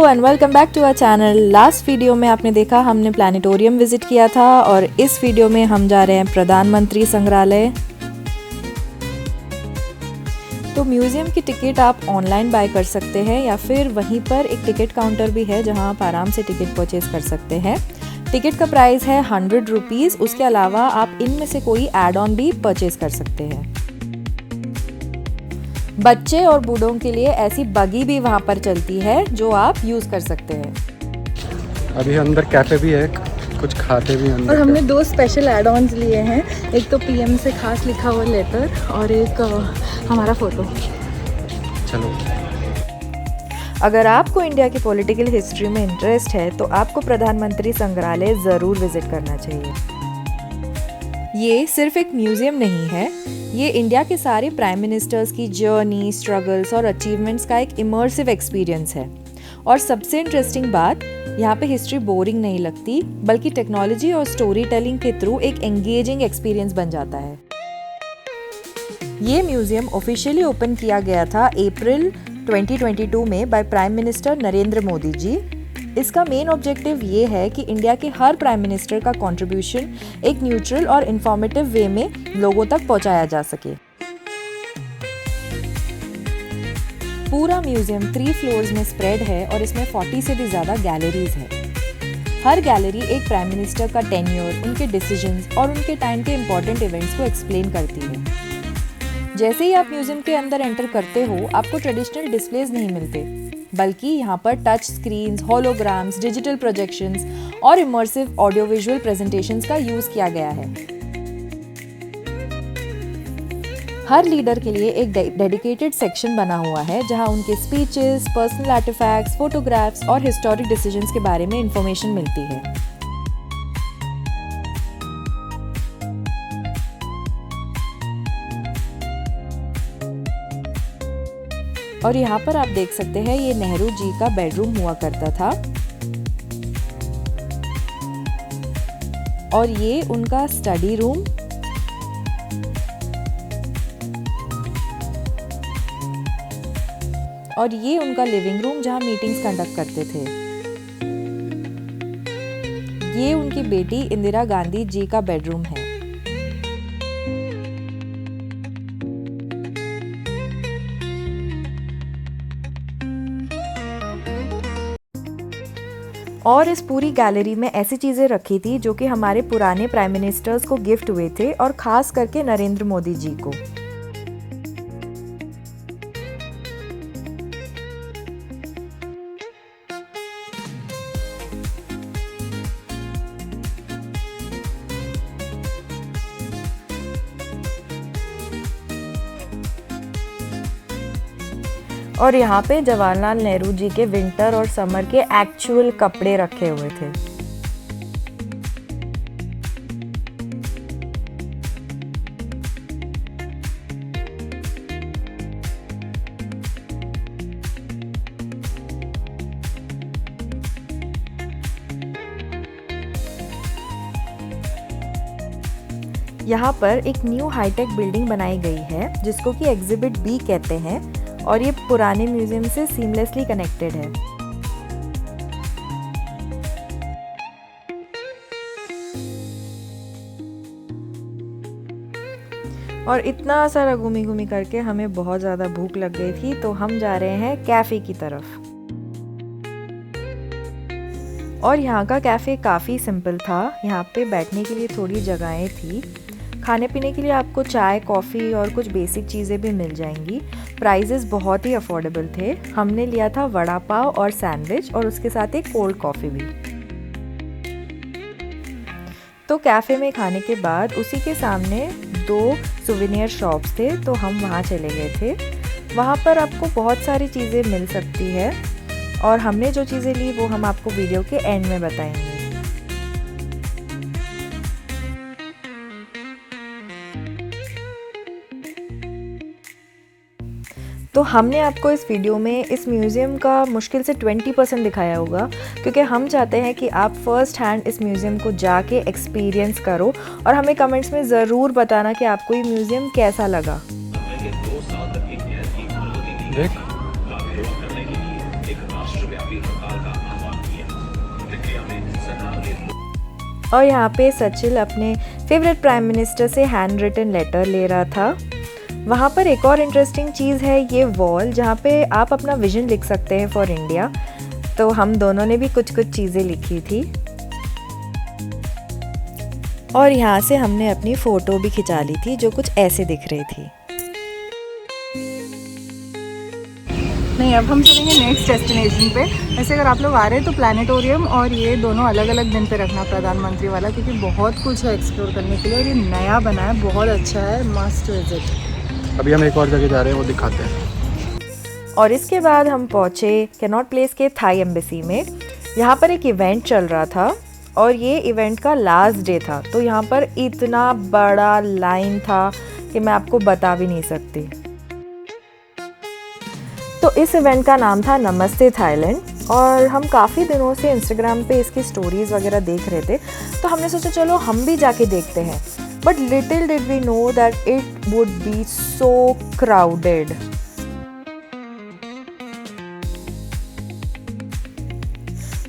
Everyone, welcome back to our channel. Last video में आपने देखा हमने प्लानिटोरियम विजिट किया था और इस वीडियो में हम जा रहे हैं प्रधानमंत्री संग्रहालय। तो म्यूज़ियम की टिकट आप ऑनलाइन बाय कर सकते हैं या फिर वहीं पर एक टिकट काउंटर भी है जहां आप आराम से टिकट परचेज कर सकते हैं। टिकट का प्राइस है 100 रुपीज़। उसके अलावा आप इनमें से कोई एड ऑन भी परचेज कर सकते हैं। बच्चे और बूढ़ों के लिए ऐसी बगी भी वहाँ पर चलती है जो आप यूज़ कर सकते हैं। अभी अंदर कैफे भी है, कुछ खाते भी हैं। और हमने 2 स्पेशल एड ऑन्स लिए हैं, एक तो पीएम से खास लिखा हुआ लेटर और एक हमारा फ़ोटो। चलो, अगर आपको इंडिया की पॉलिटिकल हिस्ट्री में इंटरेस्ट है तो आपको प्रधानमंत्री संग्रहालय ज़रूर विजिट करना चाहिए। ये सिर्फ एक म्यूज़ियम नहीं है, ये इंडिया के सारे प्राइम मिनिस्टर्स की जर्नी, स्ट्रगल्स और अचीवमेंट्स का एक इमर्सिव एक्सपीरियंस है। और सबसे इंटरेस्टिंग बात, यहाँ पे हिस्ट्री बोरिंग नहीं लगती, बल्कि टेक्नोलॉजी और स्टोरी टेलिंग के थ्रू एक एंगेजिंग एक्सपीरियंस बन जाता है। ये म्यूज़ियम ऑफिशियली ओपन किया गया था अप्रैल 2022 में by prime minister Narendra Modi ji. इसका मेन ऑब्जेक्टिव ये है कि इंडिया के हर प्राइम मिनिस्टर का कंट्रीब्यूशन एक न्यूट्रल और इंफॉर्मेटिव वे में लोगों तक पहुंचाया जा सके। पूरा म्यूजियम 3 फ्लोर्स में स्प्रेड है और इसमें 40 से भी ज़्यादा गैलरीज है। हर गैलरी एक प्राइम मिनिस्टर का टेन्योर, उनके डिसीजंस और उनके टाइम के इम्पोर्टेंट इवेंट्स को एक्सप्लेन करती है। जैसे ही आप म्यूजियम के अंदर एंटर करते हो, आपको ट्रेडिशनल डिस्प्लेज नहीं मिलते, बल्कि यहाँ पर touch screens, holograms, digital projections और इमर्सिव ऑडियो विजुअल प्रेजेंटेशंस का यूज़ किया गया है। हर लीडर के लिए एक डेडिकेटेड सेक्शन बना हुआ है जहाँ उनके स्पीचेस, पर्सनल आर्टिफैक्ट्स, फोटोग्राफ्स और हिस्टोरिक डिसीजंस के बारे में इंफॉर्मेशन मिलती है। और यहाँ पर आप देख सकते हैं, ये नेहरू जी का बेडरूम हुआ करता था और ये उनका स्टडी रूम और ये उनका लिविंग रूम जहाँ मीटिंग्स कंडक्ट करते थे। ये उनकी बेटी इंदिरा गांधी जी का बेडरूम है। और इस पूरी गैलरी में ऐसी चीज़ें रखी थी जो कि हमारे पुराने प्राइम मिनिस्टर्स को गिफ्ट हुए थे और ख़ास करके नरेंद्र मोदी जी को। और यहाँ पे जवाहरलाल नेहरू जी के विंटर और समर के एक्चुअल कपड़े रखे हुए थे। यहाँ पर एक न्यू हाईटेक बिल्डिंग बनाई गई है जिसको कि एग्जिबिट बी कहते हैं और ये पुराने म्यूजियम से सीमलेसली कनेक्टेड है। और इतना सारा घूमी घूमी करके हमें बहुत ज़्यादा भूख लग गई थी, तो हम जा रहे हैं कैफ़े की तरफ। और यहाँ का कैफ़े काफ़ी सिंपल था। यहाँ पे बैठने के लिए थोड़ी जगहें थी। खाने पीने के लिए आपको चाय, कॉफ़ी और कुछ बेसिक चीज़ें भी मिल जाएंगी। प्राइजेस बहुत ही अफोर्डेबल थे। हमने लिया था वड़ा पाव और सैंडविच और उसके साथ एक कोल्ड कॉफ़ी भी। तो कैफ़े में खाने के बाद उसी के सामने 2 सुवेनियर शॉप्स थे, तो हम वहाँ चले गए थे। वहाँ पर आपको बहुत सारी चीज़ें मिल सकती है और हमने जो चीज़ें ली वो हम आपको वीडियो के एंड में बताएंगे। तो हमने आपको इस वीडियो में इस म्यूज़ियम का मुश्किल से 20% दिखाया होगा, क्योंकि हम चाहते हैं कि आप फर्स्ट हैंड इस म्यूज़ियम को जाके एक्सपीरियंस करो और हमें कमेंट्स में ज़रूर बताना कि आपको ये म्यूज़ियम कैसा लगा। देख और यहाँ पे सचिन अपने फेवरेट प्राइम मिनिस्टर से हैंड रिटन लेटर ले रहा था। वहाँ पर एक और इंटरेस्टिंग चीज़ है ये वॉल, जहाँ पे आप अपना विजन लिख सकते हैं फॉर इंडिया। तो हम दोनों ने भी कुछ कुछ चीज़ें लिखी थी और यहाँ से हमने अपनी फ़ोटो भी खिंचा ली थी जो कुछ ऐसे दिख रही थी। नहीं, अब हम चलेंगे नेक्स्ट डेस्टिनेशन पे। वैसे अगर आप लोग आ रहे हैं तो प्लानिटोरियम और ये दोनों अलग अलग दिन पे रखना, प्रधानमंत्री वाला, क्योंकि बहुत कुछ है एक्सप्लोर करने के लिए और ये नया बना है, बहुत अच्छा है, मस्ट विजिट। अभी हम एक और जगह जा रहे हैं, वो दिखाते हैं। और इसके बाद हम पहुँचे कैनॉट प्लेस के थाई एम्बेसी में। यहाँ पर एक इवेंट चल रहा था और ये इवेंट का लास्ट डे था, तो यहाँ पर इतना बड़ा लाइन था कि मैं आपको बता भी नहीं सकती। तो इस इवेंट का नाम था नमस्ते थाईलैंड और हम काफ़ी दिनों से इंस्टाग्राम पे इसकी स्टोरीज़ वगैरह देख रहे थे, तो हमने सोचा चलो हम भी जाके देखते हैं। But little did we know that it would be so crowded.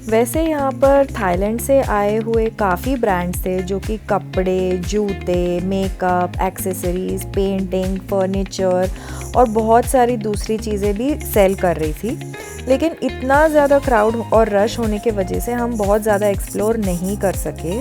वैसे यहाँ पर थाईलैंड से आए हुए काफ़ी ब्रांड्स थे जो कि कपड़े, जूते, मेकअप, एक्सेसरीज़, पेंटिंग, फर्नीचर और बहुत सारी दूसरी चीज़ें भी सेल कर रही थी। लेकिन इतना ज़्यादा क्राउड और रश होने की वजह से हम बहुत ज़्यादा एक्सप्लोर नहीं कर सके।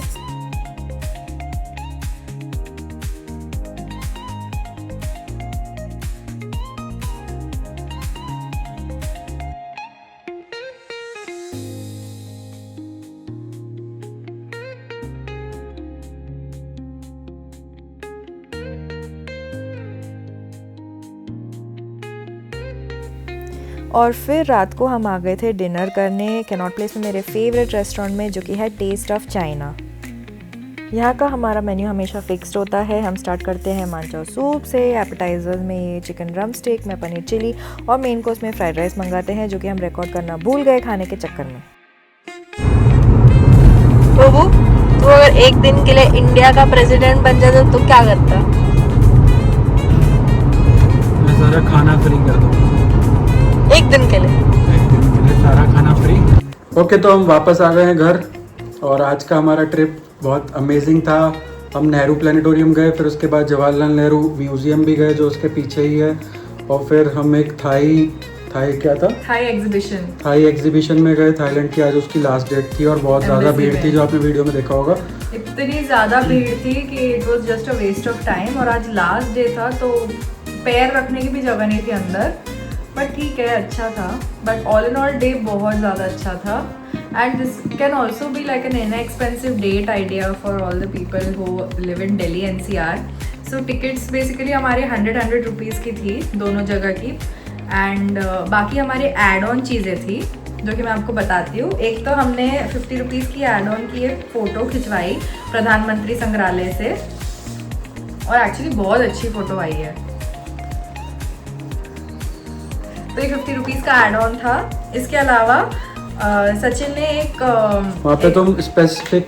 और फिर रात को हम आ गए थे डिनर करने कैनॉट प्लेस में, मेरे फेवरेट रेस्टोरेंट में, जो कि है टेस्ट ऑफ चाइना। यहाँ का हमारा मेन्यू हमेशा फिक्स्ड होता है। हम स्टार्ट करते हैं मानचाओ सूप से, एपेटाइजर्स में ये चिकन ड्रम स्टिक में पनीर चिली और मेन कोर्स में फ्राइड राइस मंगाते हैं, जो कि हम रिकॉर्ड करना भूल गए खाने के चक्कर में। प्रभु, तू अगर एक दिन के लिए इंडिया का प्रेसिडेंट बन जाता तो क्या करता? मैं सारा खाना फ्री कर दूँ। एक दिन के लिए? एक दिन के लिए सारा खाना फ्री। ओके, तो हम वापस आ गए हैं घर और आज का हमारा ट्रिप बहुत अमेजिंग था। हम नेहरू प्लानिटोरियम गए, फिर उसके बाद जवाहरलाल नेहरू म्यूजियम भी गए जो उसके पीछे ही है, और फिर हम एक थाई एग्जीबिशन में गए। थाईलैंड की आज उसकी लास्ट डेट थी और बहुत ज़्यादा भीड़ थी, जो आपने वीडियो में देखा होगा। इतनी ज़्यादा भीड़ थी कि it was just a waste of time. और आज लास्ट डे था तो पैर रखने की भी जगह नहीं थी अंदर, बट ठीक है, अच्छा था। But all in all day बहुत ज़्यादा अच्छा था। And this can also be like an inexpensive date idea for all the people who live in Delhi NCR। So tickets basically हमारे 100 रुपीज़ की थी दोनों जगह की। एंड बाकी हमारे एड ऑन चीज़ें थी जो कि मैं आपको बताती हूँ। एक तो हमने 50 रुपीज़ की एड ऑन की एक फ़ोटो खिंचवाई प्रधानमंत्री संग्रहालय से, और एक्चुअली बहुत अच्छी फ़ोटो आई है। तो ये 50 रुपीज़ का एड ऑन था। इसके अलावा सचिन ने एक वहाँ पे तुम स्पेसिफिक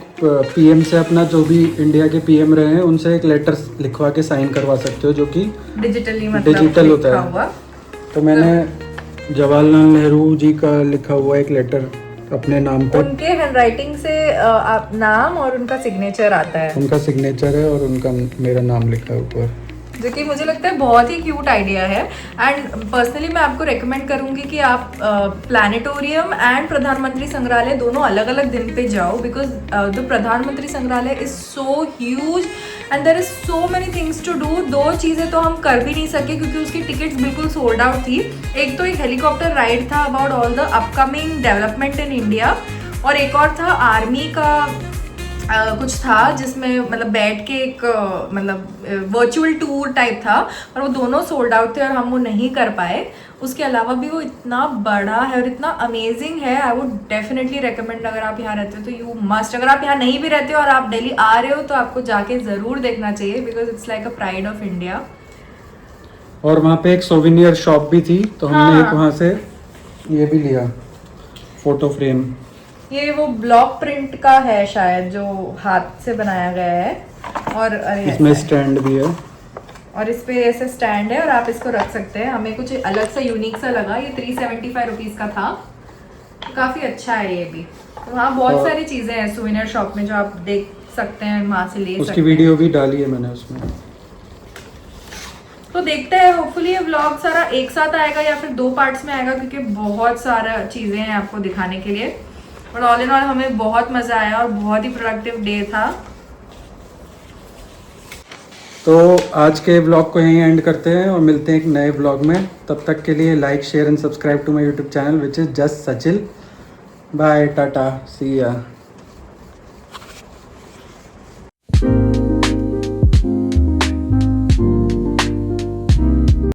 PM से अपना, जो भी इंडिया के PM रहे हैं, उनसे एक लेटर लिखवा के साइन करवा सकते हो, जो कि डिजिटली मतलब डिजिटल होता है। तो मैंने जवाहरलाल नेहरू जी का लिखा हुआ एक लेटर अपने नाम पर, उनके हैंडराइटिंग से नाम और उनका सिग्नेचर आता है। उनका सिग्नेचर है और उनका मेरा नाम लिखा है ऊपर, जो कि मुझे लगता है बहुत ही क्यूट आइडिया है। एंड पर्सनली मैं आपको रेकमेंड करूंगी कि आप प्लानिटोरियम एंड प्रधानमंत्री संग्रहालय दोनों अलग अलग दिन पे जाओ, because the Pradhanmantri Sangrahalaya is so huge and there is so many things to do. दो चीज़ें तो हम कर भी नहीं सके क्योंकि उसकी टिकट्स बिल्कुल सोल्ड आउट थी। एक तो एक हेलीकॉप्टर राइड था about all the upcoming development in India, और एक और था आर्मी का कुछ था जिसमें मतलब बैठ के एक मतलब वर्चुअल टूर टाइप था, और वो दोनों सोल्ड आउट थे और हम वो नहीं कर पाए। उसके अलावा भी वो इतना बड़ा है और इतना अमेजिंग है। आई वुड डेफिनेटली रेकमेंड, अगर आप यहाँ रहते हो तो यू मस्ट। अगर आप यहाँ नहीं भी रहते हो और आप दिल्ली आ रहे हो तो आपको जाके ज़रूर देखना चाहिए, because it's like a pride of India. और वहाँ पे एक सोविनियर शॉप भी थी, तो हमने एक वहाँ से ये भी लिया फोटो फ्रेम। ये वो ब्लॉक प्रिंट का है शायद, जो हाथ से बनाया गया है। और अरे इसमें स्टैंड भी है, और इस पे ऐसे स्टैंड है और आप इसको रख सकते हैं। हमें कुछ अलग सा यूनिक सा लगा। ये 375 रुपीज़ का था, तो काफ़ी अच्छा है ये भी। तो हाँ, बहुत सारी चीज़ें हैं सोविनियर शॉप में जो आप देख सकते हैं, वहाँ से ले सकते उसकी हैं। वीडियो भी डाली है मैंने उसमें। तो देखते हैं, होपफुली ये व्लॉग सारा एक साथ आएगा या फिर 2 पार्ट्स में आएगा, क्योंकि बहुत सारा चीज़ें हैं आपको दिखाने के लिए। और ऑल इन ऑल हमें बहुत मज़ा आया और बहुत ही प्रोडक्टिव डे था। तो आज के व्लॉग को यहीं एंड करते हैं और मिलते हैं एक नए व्लॉग में। तब तक के लिए like share and subscribe to my YouTube channel which is just सचिल। बाय, टाटा, सी या।